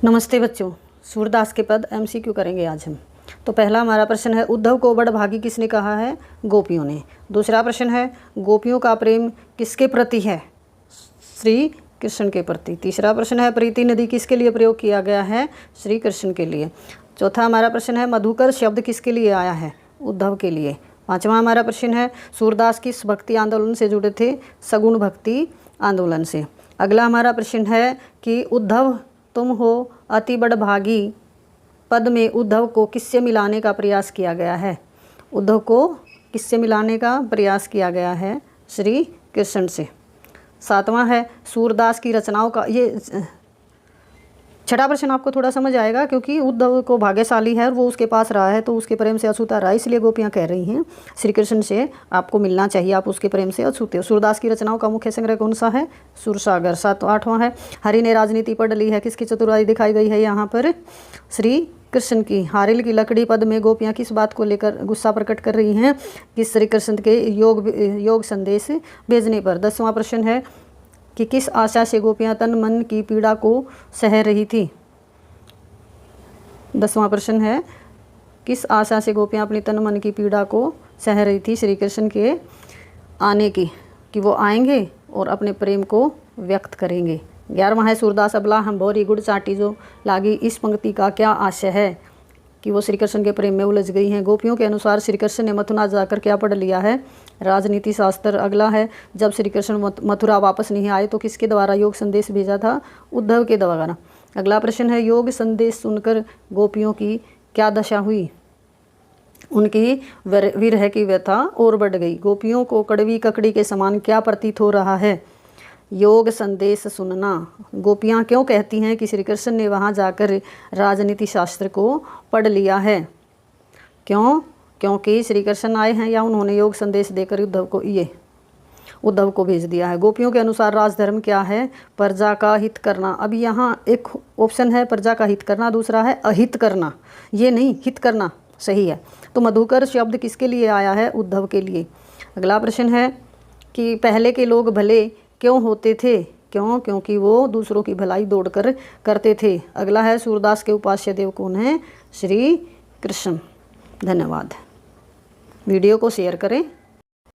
नमस्ते बच्चों, सूरदास के पद एमसीक्यू करेंगे आज हम। तो पहला हमारा प्रश्न है, उद्धव को बड़भागी किसने कहा है? गोपियों ने। दूसरा प्रश्न है, गोपियों का प्रेम किसके प्रति है? श्री कृष्ण के प्रति। तीसरा प्रश्न है, प्रीति नदी किसके लिए प्रयोग किया गया है? श्री कृष्ण के लिए। चौथा हमारा प्रश्न है, मधुकर शब्द किसके लिए आया है? उद्धव के लिए। पांचवा हमारा प्रश्न है, सूरदास किस भक्ति आंदोलन से जुड़े थे? सगुण भक्ति आंदोलन से। अगला हमारा प्रश्न है कि उद्धव तुम हो अति बड़भागी पद में उद्धव को किससे मिलाने का प्रयास किया गया है? उद्धव को किससे मिलाने का प्रयास किया गया है? श्री कृष्ण से। सातवां है, सूरदास की रचनाओं का, ये छठा प्रश्न आपको थोड़ा समझ आएगा क्योंकि उद्धव को भाग्यशाली है और वो उसके पास रहा है, तो उसके प्रेम से अछूता रहा, इसलिए गोपियाँ कह रही हैं श्री कृष्ण से आपको मिलना चाहिए, आप उसके प्रेम से अछूते हो। सूरदास की रचनाओं का मुख्य संग्रह कौन सा है? सुरसागर। आठवां है, हरि ने राजनीति पढ़ ली है, किसकी चतुराई दिखाई गई है यहाँ पर? श्री कृष्ण की। हारिल की लकड़ी पद में गोपियाँ किस बात को लेकर गुस्सा प्रकट कर रही हैं? कि श्री कृष्ण के योग संदेश भेजने पर। 10वां प्रश्न है कि किस आशा से गोपियाँ तन मन की पीड़ा को सह रही थी? 10वां प्रश्न है, किस आशा से गोपियाँ अपनी तन मन की पीड़ा को सह रही थी? श्री कृष्ण के आने की, कि वो आएंगे और अपने प्रेम को व्यक्त करेंगे। 11वां है, सूरदास अबला हम भोरी गुड़ चाटी जो लागी, इस पंक्ति का क्या आशय है? कि वो श्री कृष्ण के प्रेम में उलझ गई हैं। गोपियों के अनुसार श्री कृष्ण ने मथुरा जाकर क्या पढ़ लिया है? राजनीति शास्त्र। अगला है, जब श्री कृष्ण मथुरा वापस नहीं आए तो किसके द्वारा योग संदेश भेजा था? उद्धव के द्वारा। अगला प्रश्न है, योग संदेश सुनकर गोपियों की क्या दशा हुई? उनकी विरह की व्यथा और बढ़ गई। गोपियों को कड़वी ककड़ी के समान क्या प्रतीत हो रहा है? योग संदेश सुनना। गोपियाँ क्यों कहती हैं कि श्री कृष्ण ने वहाँ जाकर राजनीति शास्त्र को पढ़ लिया है? क्यों? क्योंकि श्री कृष्ण आए हैं या उन्होंने योग संदेश देकर उद्धव को भेज दिया है। गोपियों के अनुसार राजधर्म क्या है? प्रजा का हित करना। अभी यहाँ एक ऑप्शन है प्रजा का हित करना, दूसरा है अहित करना। ये नहीं, हित करना सही है। तो मधुकर शब्द किसके लिए आया है? उद्धव के लिए। अगला प्रश्न है कि पहले के लोग भले क्यों होते थे? क्यों? क्योंकि वो दूसरों की भलाई दौड़कर करते थे। अगला है, सूरदास के उपास्य देव कौन है? श्री कृष्ण। धन्यवाद। वीडियो को शेयर करें।